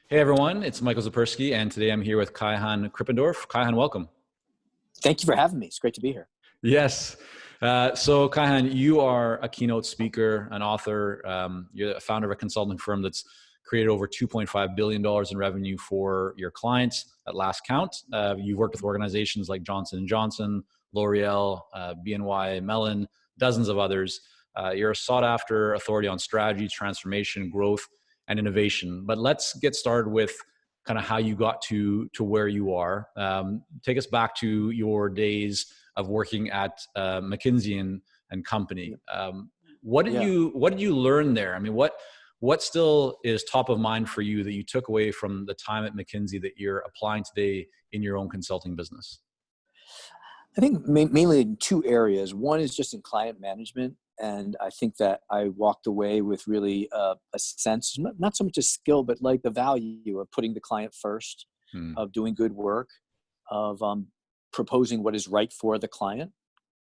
Hey everyone, it's Michael Zapersky, and today I'm here with Kaihan Krippendorf. Kaihan, welcome. Thank you for having me. It's great to be here. Yes. So Kaihan, you are a keynote speaker, an author. You're the founder of a consulting firm that's created over $2.5 billion in revenue for your clients at last count. You've worked with organizations like Johnson & Johnson, L'Oreal, BNY Mellon, dozens of others. You're a sought after authority on strategy, transformation, growth, and innovation. But let's get started with kind of how you got to where you are. Take us back to your days of working at McKinsey and Company. What did you learn there? I mean, what still is top of mind for you that you took away from the time at McKinsey that you're applying today in your own consulting business? I think mainly in two areas. One is just in client management. And I think that I walked away with really a sense, not so much a skill, but like the value of putting the client first, of doing good work, of proposing what is right for the client,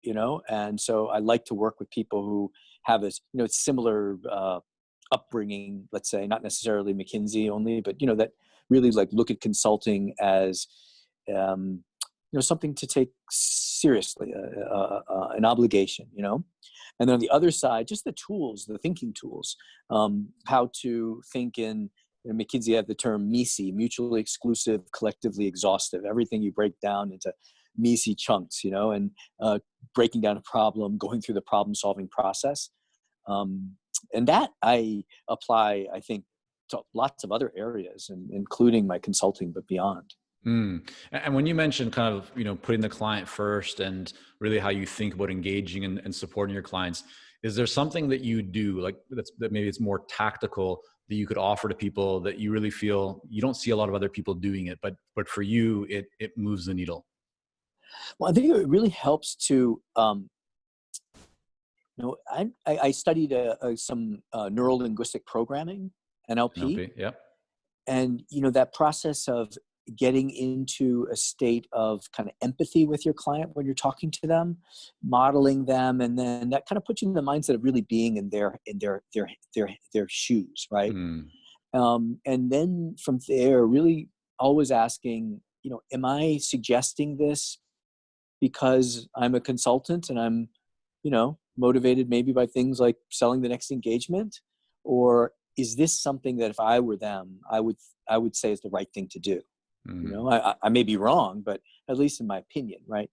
And so I like to work with people who have a, similar upbringing, let's say, not necessarily McKinsey only, but, that really like look at consulting as, something to take seriously, an obligation, And then on the other side, just the tools, the thinking tools, how to think in McKinsey had the term MISI, mutually exclusive, collectively exhaustive. Everything you break down into MISI chunks, and breaking down a problem, going through the problem-solving process. And that I apply, I think, to lots of other areas, including my consulting, but beyond. And when you mentioned kind of, putting the client first and really how you think about engaging and supporting your clients, is there something that you do like that maybe it's more tactical that you could offer to people that you really feel you don't see a lot of other people doing it, but for you, it moves the needle? Well, I think it really helps to, I studied some neuro-linguistic programming, NLP. NLP, yeah. And, that process of getting into a state of kind of empathy with your client when you're talking to them, modeling them, and then that kind of puts you in the mindset of really being in their shoes, right? And then from there, really always asking, am I suggesting this because I'm a consultant and I'm, motivated maybe by things like selling the next engagement, or is this something that if I were them, I would say is the right thing to do? I may be wrong, but at least in my opinion, right?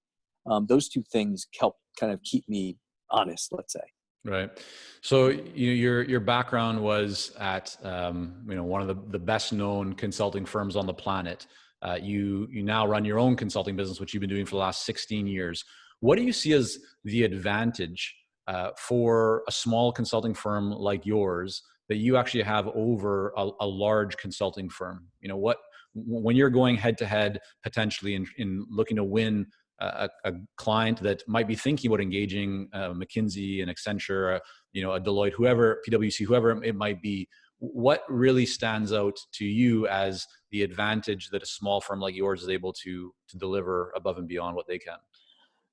Those two things help kind of keep me honest, let's say. Right. So your background was at one of the best known consulting firms on the planet. You now run your own consulting business, which you've been doing for the last 16 years. What do you see as the advantage for a small consulting firm like yours that you actually have over a large consulting firm? When you're going head to head potentially in looking to win a client that might be thinking about engaging McKinsey and Accenture, a Deloitte, whoever, PwC, whoever it might be, what really stands out to you as the advantage that a small firm like yours is able to deliver above and beyond what they can?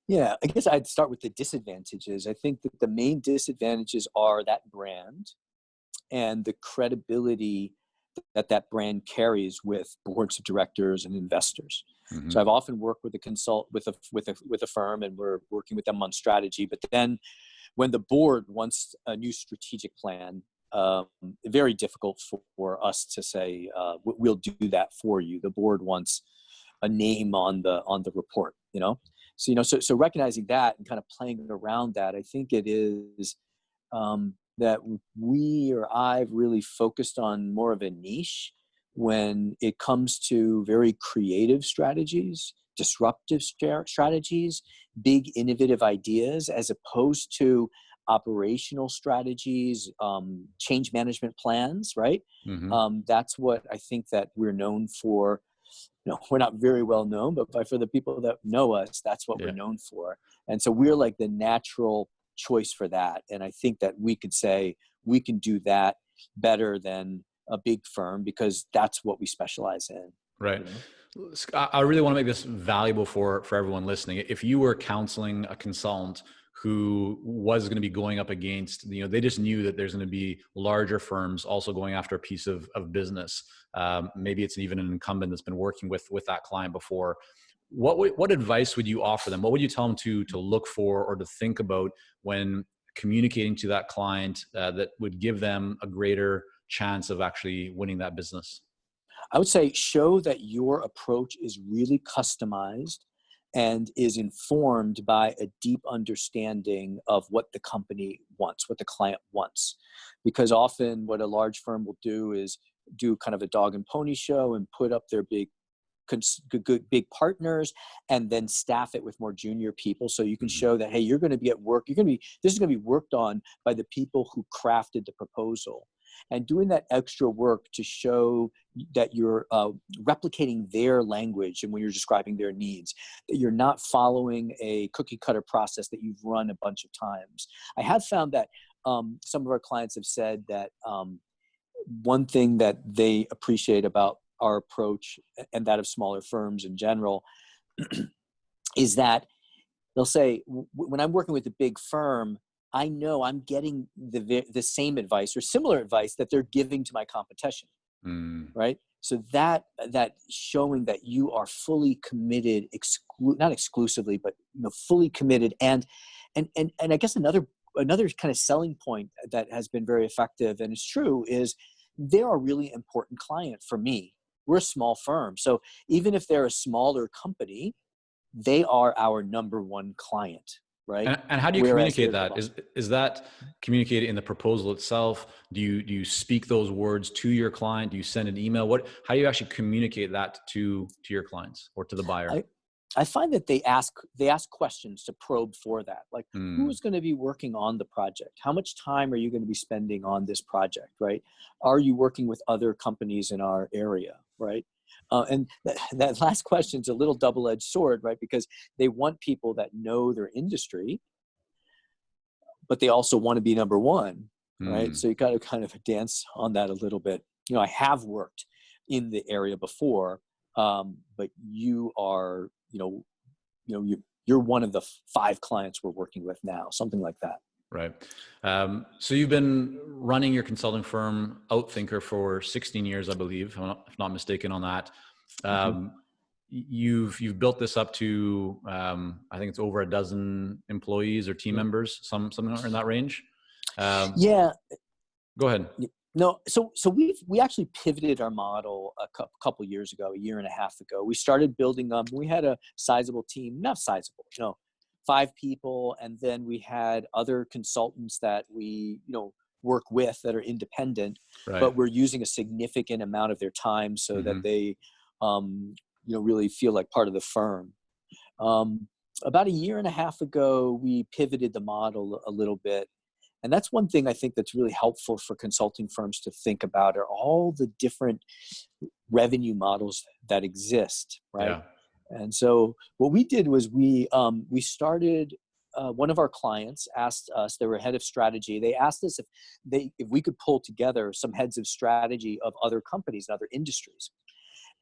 Yeah, I guess I'd start with the disadvantages. I think that the main disadvantages are that brand and the credibility that brand carries with boards of directors and investors. So I've often worked with a firm, and we're working with them on strategy. But then, when the board wants a new strategic plan, very difficult for us to say we'll do that for you. The board wants a name on the report. So recognizing that and kind of playing around that, I think it is. That I've really focused on more of a niche when it comes to very creative strategies, disruptive strategies, big innovative ideas, as opposed to operational strategies, change management plans, right? That's what I think that we're known for. We're not very well known, but for the people that know us, that's what we're known for. And so we're like the natural choice for that. And I think that we could say we can do that better than a big firm because that's what we specialize in. Right. I really want to make this valuable for everyone listening. If you were counseling a consultant who was going to be going up against, they just knew that there's going to be larger firms also going after a piece of business. Maybe it's even an incumbent that's been working with that client before. What advice would you offer them? What would you tell them to look for or to think about when communicating to that client that would give them a greater chance of actually winning that business? I would say show that your approach is really customized and is informed by a deep understanding of what the company wants, what the client wants. Because often what a large firm will do is do kind of a dog and pony show and put up their big partners and then staff it with more junior people. So you can show that, hey, you're going to be at work. This is going to be worked on by the people who crafted the proposal. And doing that extra work to show that you're replicating their language and when you're describing their needs, that you're not following a cookie cutter process that you've run a bunch of times. I have found that some of our clients have said that one thing that they appreciate about our approach and that of smaller firms in general is that they'll say, when I'm working with a big firm, I know I'm getting the same advice or similar advice that they're giving to my competition, right? So that showing that you are fully committed, not exclusively, but fully committed, and I guess another kind of selling point that has been very effective and is true is they're a really important client for me. We're a small firm, so even if they're a smaller company, they are our number one client. Right. And how do you communicate that? Is that communicated in the proposal itself? Do you speak those words to your client? Do you send an email? How do you actually communicate that to your clients or to the buyer? I find that they ask questions to probe for that. Like, who's going to be working on the project? How much time are you going to be spending on this project? Right. Are you working with other companies in our area? Right. And that last question is a little double-edged sword, right? Because they want people that know their industry, but they also want to be number one, right? So you got to kind of dance on that a little bit. I have worked in the area before, but you are, you're one of the 5 clients we're working with now, something like that. Right. So you've been running your consulting firm, Outthinker, for 16 years, I believe, if not mistaken on that. You've built this up to, I think it's over a dozen employees or team members, something in that range. Yeah. Go ahead. No, so we actually pivoted our model a couple years ago, a year and a half ago. We started building up. We had a sizable team, not sizable, 5 people, and then we had other consultants that we work with that are independent, right, but we're using a significant amount of their time so that they really feel like part of the firm. About a year and a half ago, we pivoted the model a little bit. And that's one thing I think that's really helpful for consulting firms to think about are all the different revenue models that exist, right? Yeah. And so what we did was we started, one of our clients asked us, they were head of strategy. They asked us if we could pull together some heads of strategy of other companies and other industries.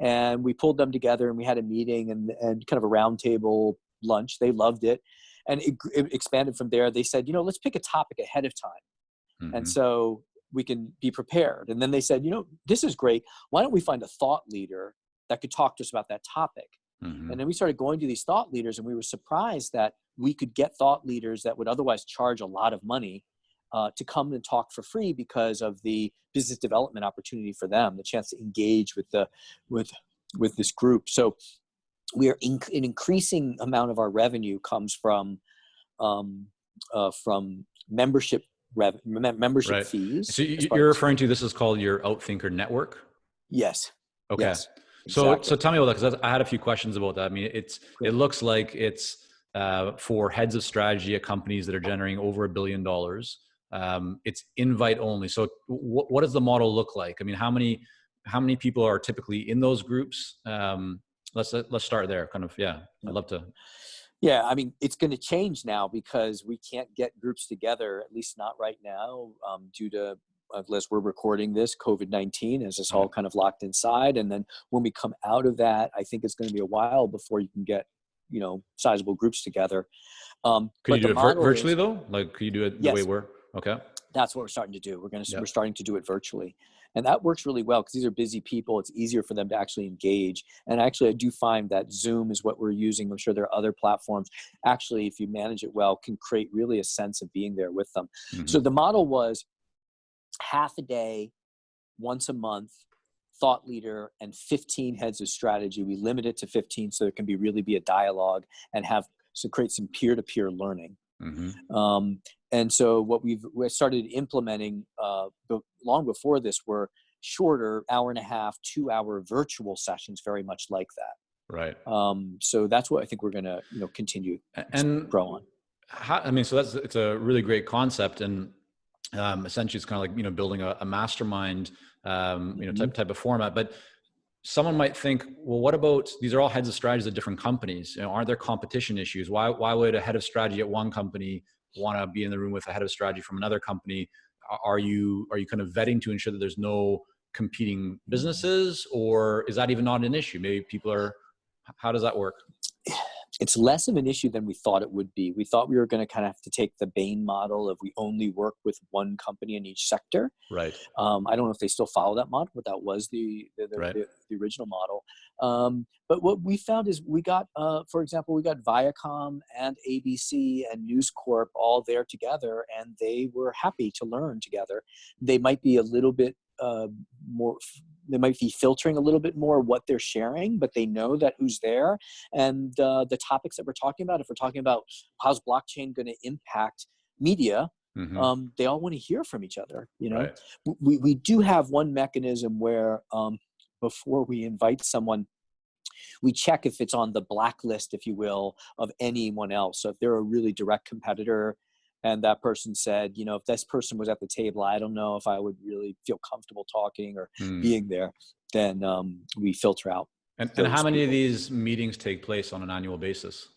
And we pulled them together and we had a meeting and kind of a roundtable lunch. They loved it. And it expanded from there. They said, let's pick a topic ahead of time. And so we can be prepared. And then they said, this is great. Why don't we find a thought leader that could talk to us about that topic? And then we started going to these thought leaders and we were surprised that we could get thought leaders that would otherwise charge a lot of money to come and talk for free because of the business development opportunity for them, the chance to engage with this group. So we are an increasing amount of our revenue comes from membership right. fees. So you're referring to, this is called your Outthinker network? Yes. Okay. Yes, exactly. So tell me about that, because I had a few questions about that. I mean, it looks like it's for heads of strategy at companies that are generating over $1 billion. It's invite only. So what does the model look like? I mean, how many people are typically in those groups? Let's start there. Kind of, yeah. I'd love to. Yeah, I mean, it's going to change now because we can't get groups together, at least not right now, due to, unless we're recording this, COVID-19 has us all kind of locked inside. And then when we come out of that, I think it's going to be a while before you can get sizable groups together. Could But you do the it model virtually is, though? Like, could you do it the way yes, we're, okay. that's what we're starting to do. Yeah. We're starting to do it virtually. And that works really well because these are busy people. It's easier for them to actually engage. And actually, I do find that Zoom is what we're using. I'm sure there are other platforms. Actually, if you manage it well, can create really a sense of being there with them. So the model was half a day, once a month, thought leader, and 15 heads of strategy. We limit it to 15 so there can really be a dialogue and create some peer-to-peer learning. And so what we started implementing long before this were shorter 1.5-hour, 2-hour virtual sessions, very much like that. Right. So that's what I think we're going to continue and grow on. So it's a really great concept, and essentially it's kind of like building a mastermind type of format. But someone might think, well, what about, these are all heads of strategies at different companies? Aren't there competition issues? Why would a head of strategy at one company want to be in the room with a head of strategy from another company? Are you kind of vetting to ensure that there's no competing businesses, or is that even not an issue? Maybe people are, how does that work? It's less of an issue than we thought it would be. We thought we were going to kind of have to take the Bain model of we only work with one company in each sector. Right. I don't know if they still follow that model, but that was the original model. But what we found is we got, for example, we got Viacom and ABC and News Corp all there together, and they were happy to learn together. They might be a little bit more, they might be filtering a little bit more what they're sharing, but they know that who's there. And the topics that we're talking about, if we're talking about how's blockchain going to impact media, they all want to hear from each other. Right. We do have one mechanism where before we invite someone, we check if it's on the blacklist, if you will, of anyone else. So if they're a really direct competitor and that person said, if this person was at the table, I don't know if I would really feel comfortable talking or being there, then we filter out. And how many of these meetings take place on an annual basis?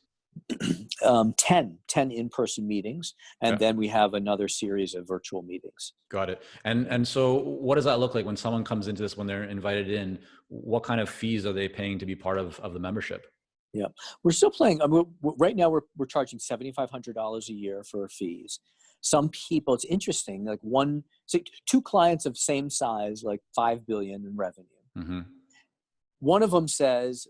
10 in-person meetings. And then we have another series of virtual meetings. Got it. And so what does that look like when someone comes into this, when they're invited in? What kind of fees are they paying to be part of the membership? Yeah, we're still playing. Right now, we're charging $7,500 a year for fees. Some people, it's interesting. Like two clients of same size, like $5 billion in revenue. One of them says,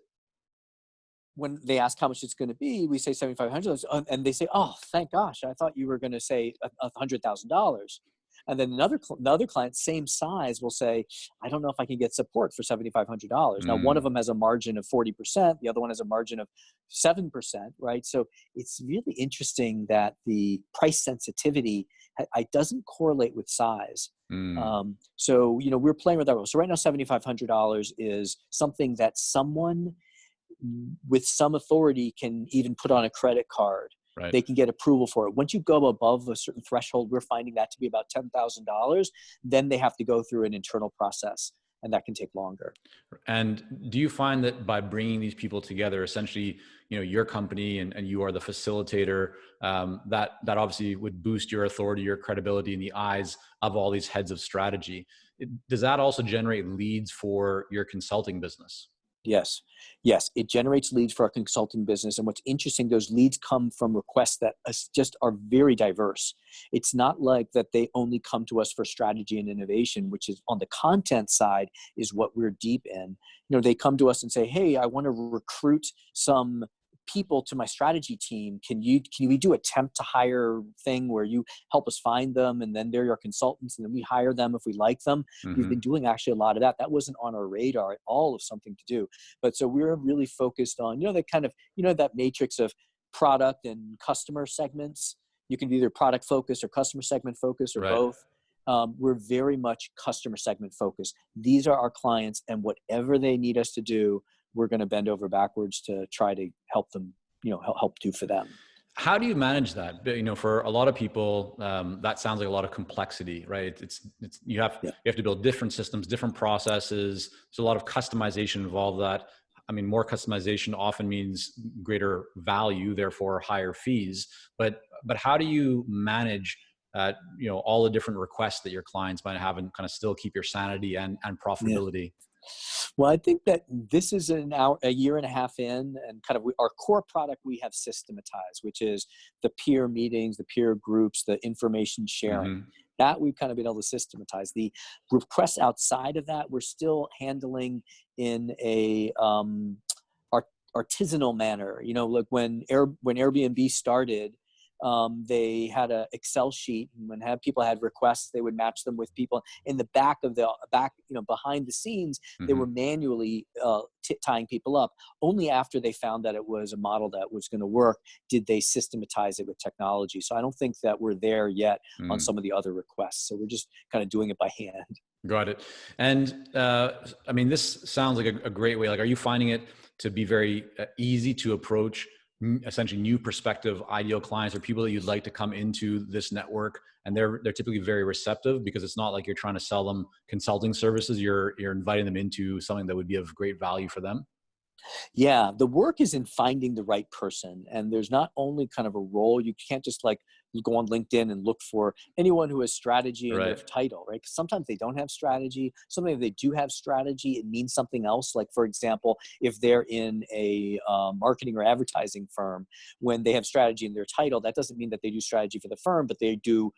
when they ask how much it's going to be, we say $7,500, and they say, "Oh, thank gosh! I thought you were going to say $100,000." And then the other client, same size, will say, "I don't know if I can get support for $7,500." Now, one of them has a margin of 40%, the other one has a margin of 7%, right? So it's really interesting that the price sensitivity doesn't correlate with size. So we're playing with that. So right now, $7,500 is something that someone with some authority can even put on a credit card. Right. They can get approval for it. Once you go above a certain threshold, we're finding that to be about $10,000. Then they have to go through an internal process, and that can take longer. And do you find that by bringing these people together, essentially, your company and you are the facilitator, that obviously would boost your authority, your credibility in the eyes of all these heads of strategy? Does that also generate leads for your consulting business? Yes. It generates leads for our consulting business. And what's interesting, those leads come from requests that just are very diverse. It's not like that they only come to us for strategy and innovation, which is on the content side is what we're deep in. They come to us and say, "Hey, I want to recruit some people to my strategy team. Can we do a temp to hire thing where you help us find them, and then they're your consultants, and then we hire them if we like them?" We've been doing actually a lot of that. That wasn't on our radar at all of something to do. But so we're really focused on, the kind of, that matrix of product and customer segments. You can be either product focused or customer segment focused or both. We're very much customer segment focused. These are our clients, and whatever they need us to do, we're going to bend over backwards to try to help them, help do for them. How do you manage that? For a lot of people, that sounds like a lot of complexity, right? It's you have to build different systems, different processes. There's a lot of customization involved. That, more customization often means greater value, therefore higher fees. But how do you manage, all the different requests that your clients might have and kind of still keep your sanity and profitability? Well, I think that this is a year and a half in, and kind of our core product we have systematized, which is the peer meetings, the peer groups, the information sharing. Mm-hmm. That we've kind of been able to systematize. The requests outside of that, we're still handling in a artisanal manner. You know, like when Airbnb started, they had an Excel sheet, and when people had requests, they would match them with people in the back, you know, behind the scenes. They Mm-hmm. were manually tying people up. Only after they found that it was a model that was going to work did they systematize it with technology. So I don't think that we're there yet on Mm. some of the other requests. So we're just kind of doing it by hand. Got it. And I mean, this sounds like a great way. Like, are you finding it to be very easy to approach essentially new prospective ideal clients or people that you'd like to come into this network? And they're typically very receptive because it's not like you're trying to sell them consulting services. You're inviting them into something that would be of great value for them. Yeah, the work is in finding the right person. And there's not only kind of a role, you can't just like go on LinkedIn and look for anyone who has strategy in their Right. title, right? Because sometimes they don't have strategy. Sometimes if they do have strategy, it means something else. Like, for example, if they're in a marketing or advertising firm, when they have strategy in their title, that doesn't mean that they do strategy for the firm, but they do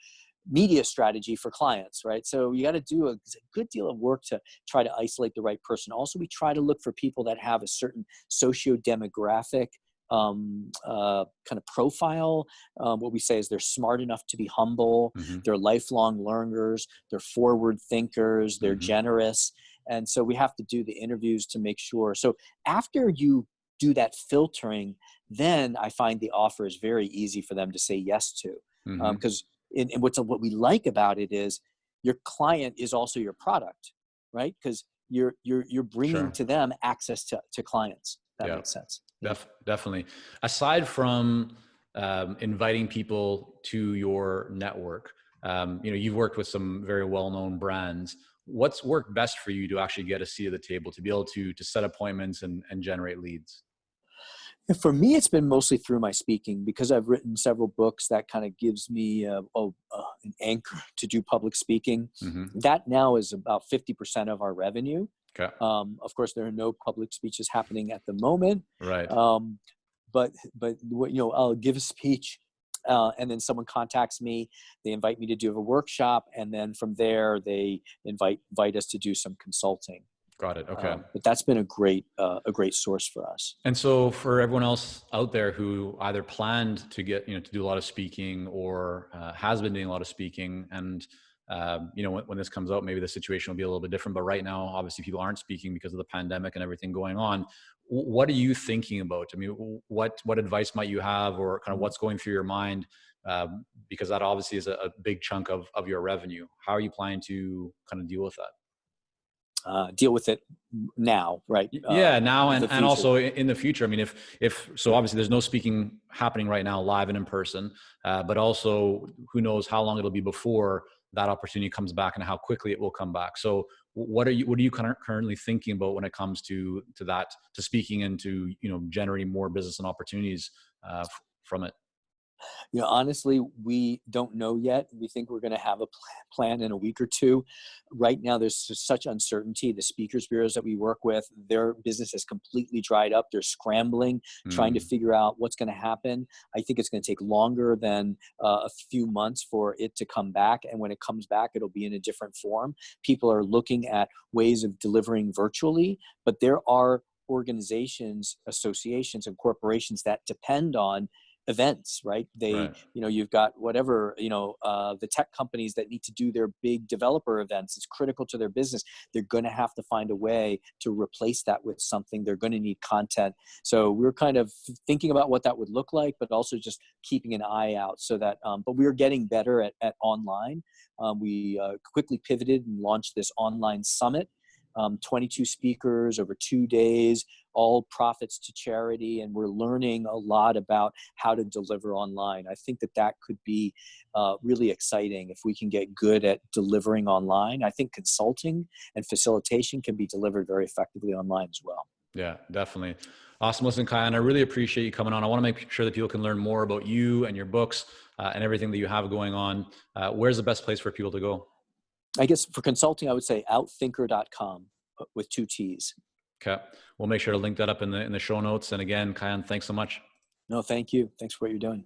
media strategy for clients, right? So you got to do a good deal of work to try to isolate the right person. Also, we try to look for people that have a certain socio-demographic kind of profile. What we say is they're smart enough to be humble, Mm-hmm. they're lifelong learners, they're forward thinkers, they're Mm-hmm. generous. And so we have to do the interviews to make sure. So after you do that filtering, then I find the offer is very easy for them to say yes to. Mm-hmm. Because and what we like about it is your client is also your product, right? Because you're bringing Sure. to them access to clients. That Yeah. makes sense. Yeah. Definitely. Aside from inviting people to your network, you know, you've worked with some very well-known brands. What's worked best for you to actually get a seat at the table, to be able to set appointments and generate leads? And for me, it's been mostly through my speaking because I've written several books that kind of gives me an anchor to do public speaking. Mm-hmm. That now is about 50% of our revenue. Okay. Of course, there are no public speeches happening at the moment. Right. Um, but you know, I'll give a speech, and then someone contacts me. They invite me to do a workshop, and then from there they invite us to do some consulting. Got it. Okay. But that's been a great source for us. And so for everyone else out there who either planned to get, you know, to do a lot of speaking or has been doing a lot of speaking, and you know, when this comes out, maybe the situation will be a little bit different. But right now, obviously, people aren't speaking because of the pandemic and everything going on. What are you thinking about? I mean, what advice might you have, or kind of what's going through your mind? Because that obviously is a big chunk of your revenue. How are you planning to kind of deal with that? Deal with it now, right? Yeah, now The and future. also in the future. I mean, if so, obviously there's no speaking happening right now, live and in person. But also, who knows how long it'll be before that opportunity comes back and how quickly it will come back. So, what are you currently thinking about when it comes to that, to speaking and to, you know, generating more business and opportunities from it? You know, honestly, we don't know yet. We think we're going to have a plan in a week or two. Right now, there's just such uncertainty. The speakers bureaus that we work with, their business has completely dried up. They're scrambling, trying to Mm, figure out what's going to happen. I think it's going to take longer than a few months for it to come back. And when it comes back, it'll be in a different form. People are looking at ways of delivering virtually, but there are organizations, associations, and corporations that depend on events, right? They, right. you know, you've got whatever, the tech companies that need to do their big developer events. It's critical to their business. They're going to have to find a way to replace that with something. They're going to need content. So we're kind of thinking about what that would look like, but also just keeping an eye out so that, but we're getting better at online. We quickly pivoted and launched this online summit. 22 speakers over 2 days, all profits to charity. And we're learning a lot about how to deliver online. I think that could be really exciting if we can get good at delivering online. I think consulting and facilitation can be delivered very effectively online as well. Yeah, definitely. Awesome. Listen, Kaihan, I really appreciate you coming on. I want to make sure that people can learn more about you and your books and everything that you have going on. Where's the best place for people to go? I guess for consulting, I would say outthinker.com. with two T's. Okay. We'll make sure to link that up in the show notes. And again, Kaihan, thanks so much. No, thank you. Thanks for what you're doing.